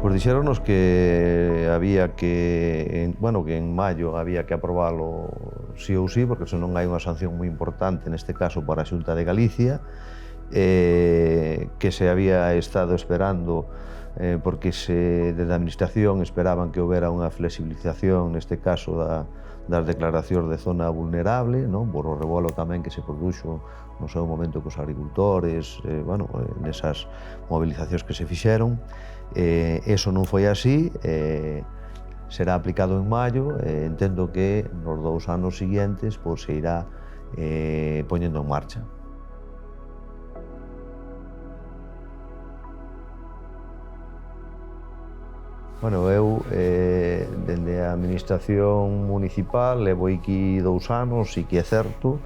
Pois dixéronos que había que, que en maio había que aprobalo sí ou sí, porque senón hai unha sanción moi importante, neste caso para a Xunta de Galicia, que se había estado esperando, porque desde a Administración esperaban que houbera unha flexibilización, neste caso das declaracións de zona vulnerable, non? Por o rebolo tamén que se produxo no seu momento cos agricultores, nesas movilizacións que se fixeron. Eso non foi así, será aplicado en maio, entendo que nos 2 anos seguintes se irá poñendo en marcha. Eu, dende a Administración Municipal, levo aquí 2 anos, sí que é certo,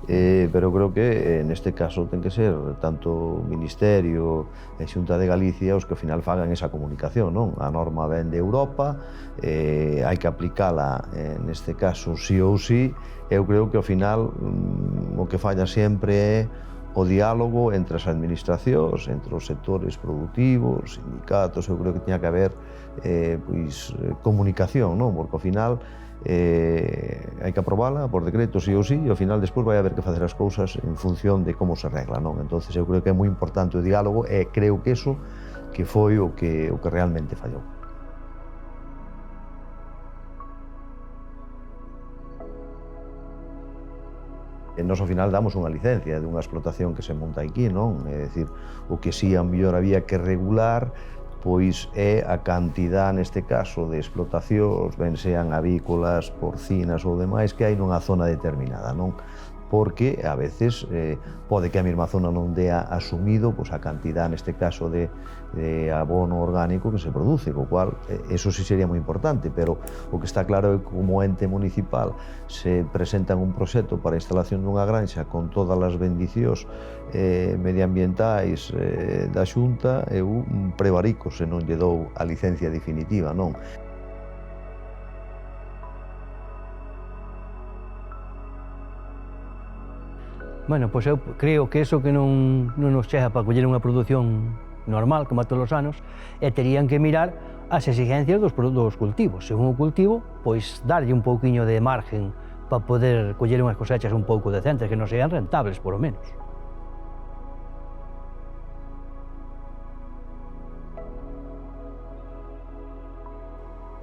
pero creo que neste caso ten que ser tanto Ministerio e Xunta de Galicia os que ao final fagan esa comunicación, non? A norma ven de Europa, hai que aplicala neste caso sí ou sí. Eu creo que ao final o que falla sempre é o diálogo entre as administracións, entre os sectores productivos, sindicatos. Eu creo que tiña que haber comunicación, non? Porque ao final hai que aprobala por decreto sí ou sí, e ao final despois vai haber que facer as cousas en función de como se regla, non? Entonces eu creo que é moi importante o diálogo, e creo que eso que foi o que realmente fallou. Nós ao final damos unha licencia dunha explotación que se monta aquí, non? É dicir, o que si a mellor había que regular pois é a cantidad, neste caso, de explotacións, ben sean avícolas, porcinas ou demais, que hai nunha zona determinada, non? Porque a veces pode que a mesma zona non dea asumido a cantidad, neste caso, de abono orgánico que se produce, co cual eso sí sería moi importante, pero o que está claro é que como ente municipal se presentan un proxecto para a instalación dunha granxa con todas as bendicións medioambientais da Xunta, eu prevarico se non lle dou a licencia definitiva, non? Pois eu creo que eso que non nos chega para coller unha produción normal, como a todos os anos, terían que mirar as exigencias dos cultivos. Según o cultivo, pois darlle un pouquiño de margen para poder coller unhas cosechas un pouco decentes, que non sean rentables, por lo menos.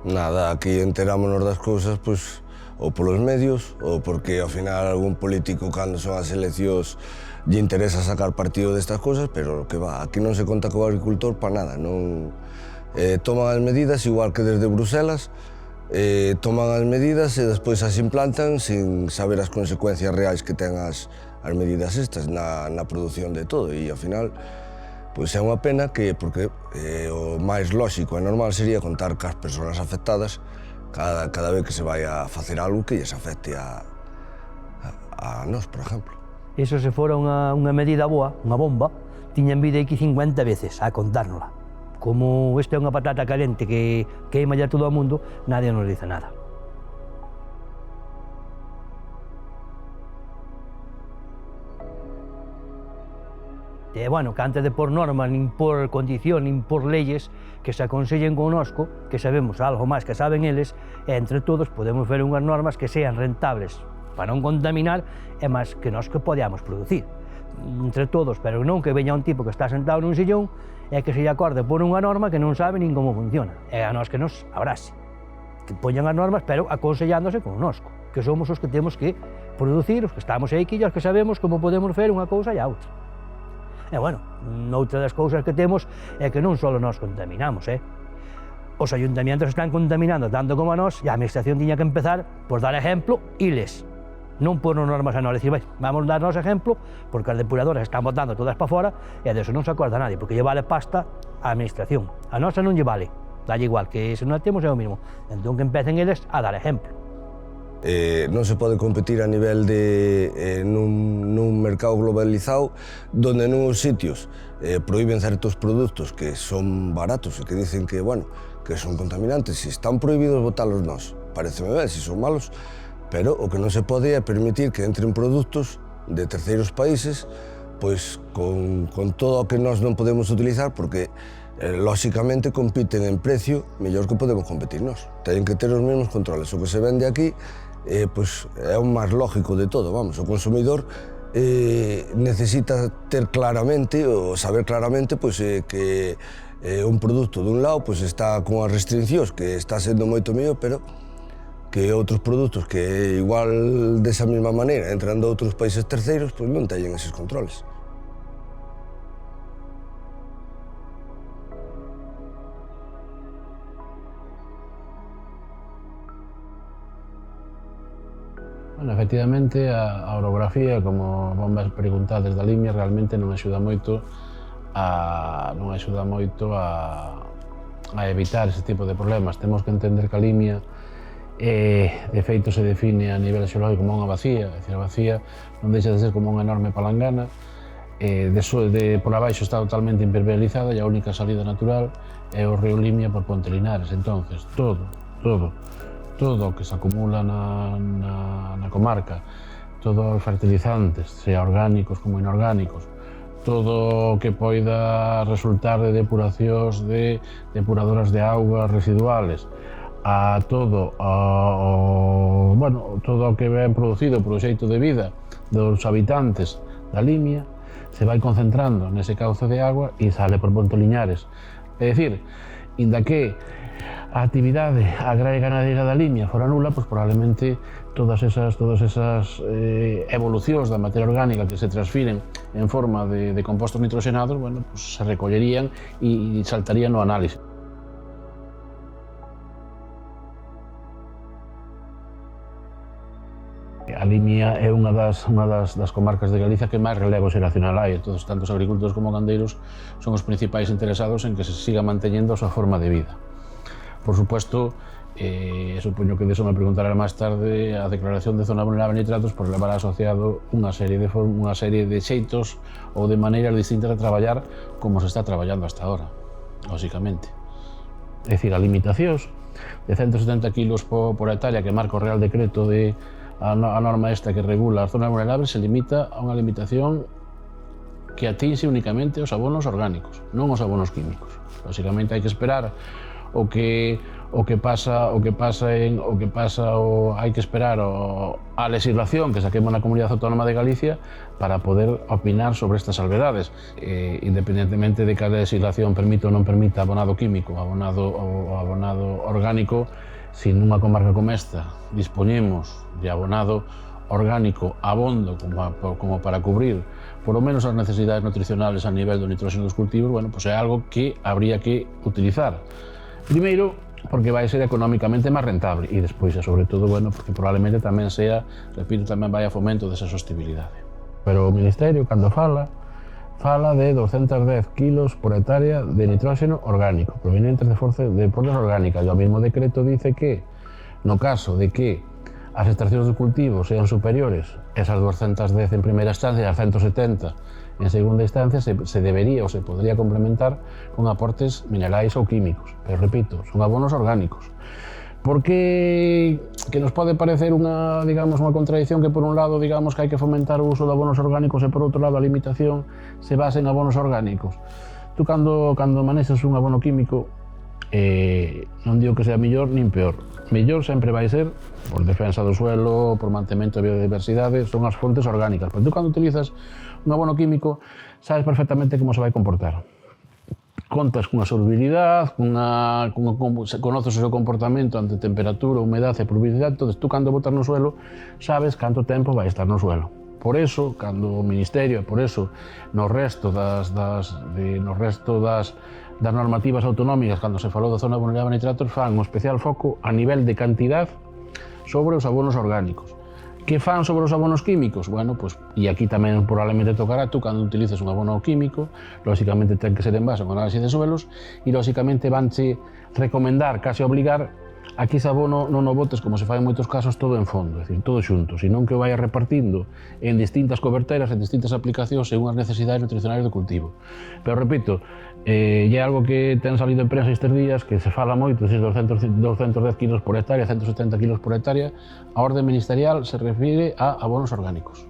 Nada, aquí enterámonos das cousas, pois, ou polos medios, ou porque ao final algún político cando son as eleccións lle interesa sacar partido destas cousas, pero que va, aquí non se conta co agricultor para nada, non toman as medidas igual que desde Bruselas, toman as medidas e despois as implantan sin saber as consecuencias reais que ten as medidas estas na produción de todo, e ao final pois é unha pena porque o máis lóxico e normal sería contar cas persoas afectadas cada vez que se vai a facer algo que lles afecte a nós, por exemplo. Iso se fora unha medida boa, unha bomba, tiñan vida aquí 50 veces a contárnosla. Como isto é unha patata calente que queima ya todo o mundo, nadie nos dice nada. Que antes de por normas, nin por condición, nin por leyes que se aconsellen connosco, que sabemos algo máis que saben eles, e entre todos podemos ver unhas normas que sean rentables para non contaminar e máis que nós que podamos producir. Entre todos, pero non que veña un tipo que está sentado nun sillón e que se lle acorde por unha norma que non sabe nin como funciona. É a nós que nos abrase. Que poñan as normas, pero aconsellándose connosco, que somos os que temos que producir, os que estamos aquí e os que sabemos como podemos fer unha cousa e a outra. E noutra das cousas que temos é que non só nós contaminamos, os ayuntamientos están contaminando tanto como a nós, e a administración tiña que empezar por dar exemplo iles, non por normas a nós, decir, vamos dar nos exemplo, porque as depuradoras están botando todas para fora, e deso non se acorda nadie, porque lle vale pasta a administración, a nosa non lle vale, dalle igual, que se non a temos é o mismo, entón que empecen eles a dar exemplo. Non se pode competir a nivel de nun mercado globalizado donde nuns sitios prohíben certos produtos que son baratos e que dicen que son contaminantes, e están prohibidos botalos nós. Pareceme ben, se son malos, pero o que non se pode é permitir que entren produtos de terceiros países pois con todo o que nós non podemos utilizar, porque Lóxicamente compiten en precio mellor que podemos competir nós. Teñen que ter os mesmos controles. O que se vende aquí pois, é o máis lógico de todo. Vamos, o consumidor necesita ter claramente, ou saber claramente pois, que un produto dun lado pois, está con as restriccións que está sendo moito mellor, pero que outros produtos que igual desa mesma maneira entran de outros países terceiros pois non teñen eses controles. Bueno, efectivamente, a orografía, como bombas preguntades da Limia, realmente non axuda moito a evitar ese tipo de problemas. Temos que entender que a Limia, de feito, se define a nivel xeológico como unha bacía, é dicir, a bacía non deixa de ser como unha enorme palangana, por abaixo está totalmente impermeabilizada e a única salida natural é o río Limia por Ponte Linares. Entonces, todo o que se acumula na comarca, todos os fertilizantes, sea orgánicos como inorgánicos, todo o que poida resultar de depuracións de depuradoras de augas residuales, todo o que ven producido por o xeito de vida dos habitantes da Limia se vai concentrando nese cauce de agua e sale por Ponte Linares. É dicir, inda que a actividade agraria e ganadeira da Limia fora nula, pois probablemente todas esas evolucións da materia orgánica que se transfiren en forma de compostos nitroxenados, bueno, pues se recollerían e saltarían no análise. A Limia é unha das comarcas de Galicia que máis relevo xeracional hai. Todos, tanto os agricultores como gandeiros son os principais interesados en que se siga manteñendo a súa forma de vida. Por supuesto, supoño que de eso me preguntará máis tarde, a declaración de zona vulnerable a nitratos pues levará asociado unha serie de xeitos ou de maneiras distintas de traballar como se está traballando hasta ahora, lóxicamente. É dicir, a limitacións de 170 kg por hectárea que marca o Real Decreto a norma esta que regula as zonas vulnerables se limita a unha limitación que atinxe únicamente os abonos orgánicos, non os abonos químicos. Lóxicamente hai que esperar hai que esperar a legislación que saquemos na Comunidade Autónoma de Galicia para poder opinar sobre estas salvedades. Independentemente de que a legislación permita ou non permita abonado químico ou abonado orgánico, se nunha comarca como esta dispoñemos de abonado orgánico abondo como para cubrir por lo menos as necesidades nutricionales a nivel do nitróxeno dos cultivos, bueno, pues é algo que habría que utilizar. Primeiro, porque vai ser económicamente máis rentable e despois, sobre todo, bueno, porque probablemente tamén sea, repito, tamén vai a fomento desa sostibilidade. Pero o Ministerio, cando fala de 210 kilos por hectárea de nitróxeno orgánico, provenientes de fontes orgánicas, e o mesmo decreto dice que, no caso de que as extraccións de cultivos sean superiores a esas 210 en primeira instancia e as 170 en segunda instancia, se debería ou se podría complementar con aportes minerais ou químicos. Pero repito, son abonos orgánicos. Porque que nos pode parecer unha contradición que por un lado digamos que hai que fomentar o uso de abonos orgánicos e por outro lado a limitación se base en abonos orgánicos. Tú cando manexas un abono químico non digo que sea mellor nin peor. Mellor sempre vai ser por defensa do suelo, por mantemento de biodiversidade, son as fontes orgánicas. Pero tú cando utilizas un abono químico sabes perfectamente como se vai comportar. Contas cunha solubilidade, conoces o seu comportamento ante temperatura, humedade e pluviosidade, entón tú cando botas no suelo sabes canto tempo vai estar no suelo. Por eso, cando o Ministerio, por eso, no resto das normativas autonómicas, cando se falou da zona vulnerable a nitratos, fan un especial foco a nivel de cantidad sobre os abonos orgánicos. Que fan sobre os abonos químicos? Bueno, pues, e aquí tamén probablemente tocará tú cando utilices un abono químico, lóxicamente ten que ser en base a un análisis de suelos e lóxicamente vanche recomendar, case obligar, a que ese abono non o botes como se fai en moitos casos todo en fondo, é dicir, todo xunto, senón que o vaya repartindo en distintas coberteras, en distintas aplicacións según as necesidades nutricionales do cultivo. Pero repito, é algo que ten salido en prensa estes días, que se fala moito, de 210 kilos por hectárea, 170 kilos por hectárea, a orde ministerial se refire a abonos orgánicos.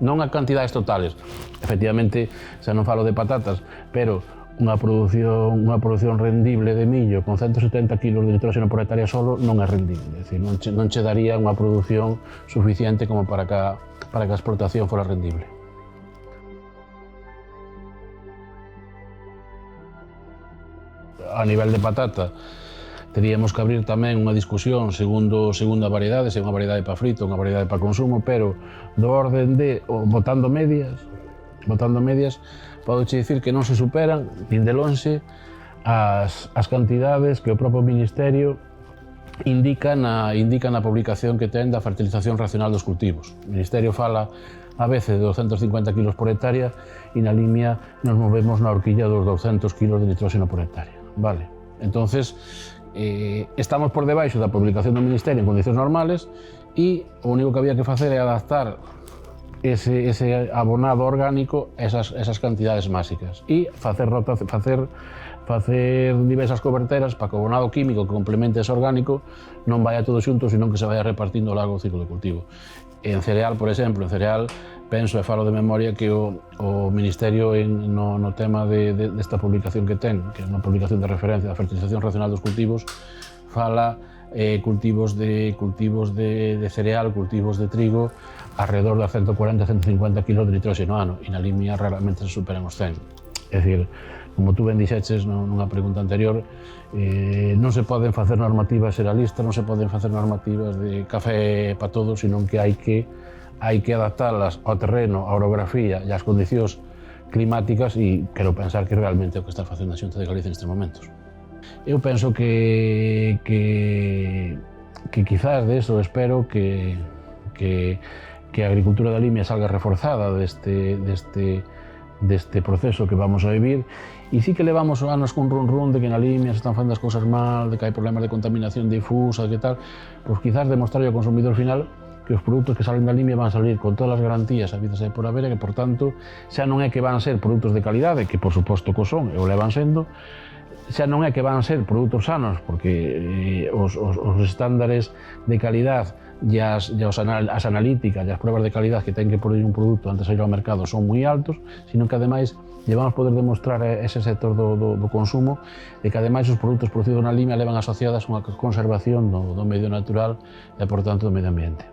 Non a cantidades totales. Efectivamente, xa non falo de patatas, pero unha produción rendible de millo con 170 kg de nitróxeno por hectárea solo non é rendible, é dicir, non che daría unha produción suficiente como para que a explotación fora rendible. A nivel de patata, teríamos que abrir tamén unha discusión segundo a variedade, se é unha variedade para frito, unha variedade para consumo, pero do orden de, botando medias, podo che dicir que non se superan, nin de lonxe, as cantidades que o propio Ministerio indica na publicación que ten da fertilización racional dos cultivos. O Ministerio fala a veces de 250 kg por hectárea e na Limia nos movemos na horquilla dos 200 kg de nitróxeno por hectárea. Vale. Entonces, estamos por debaixo da publicación do Ministerio en condicións normales e o único que había que facer é adaptar ese abonado orgánico a esas cantidades básicas e facer diversas coberteras para que o abonado químico que complemente ese orgánico non vaya todo xunto, senón que se vaya repartindo ao largo do ciclo de cultivo. En cereal, por exemplo, penso e falo de memoria que o Ministerio no tema desta publicación que ten, que é unha publicación de referencia da fertilización racional dos cultivos, fala cultivos de cereal, cultivos de trigo, alrededor de 140-150 kg de nitróxeno ano, e na Limia raramente se superan os 100. É dicir, como tú ben dixeches nunha pregunta anterior, non se poden facer normativas xeralistas, non se poden facer normativas de café para todos, senón que hai que adaptarlas ao terreno, á orografía e ás condicións climáticas, e quero pensar que realmente é o que está facendo a Xunta de Galicia nestes momentos. Eu penso que quizás de eso espero que a agricultura da Limia salga reforzada deste proceso que vamos a vivir, e sí que levamos anos con run de que na Limia se están facendo as cousas mal, de que hai problemas de contaminación difusa, que tal, pois quizás demostrar ao consumidor final que os produtos que salen da Limia van a salir con todas as garantías habidas por haber, e que, por tanto, xa non é que van ser produtos de calidade, que por suposto que son, e o levan sendo, xa non é que van ser produtos sanos, porque os estándares de calidad e as analíticas e as pruebas de calidad que ten que poner un produto antes de ir ao mercado son moi altos, sino que ademais llevamos poder demostrar a ese sector do consumo de que ademais os produtos producidos na Limia levan asociadas unha conservación do medio natural e, por tanto, do medio ambiente.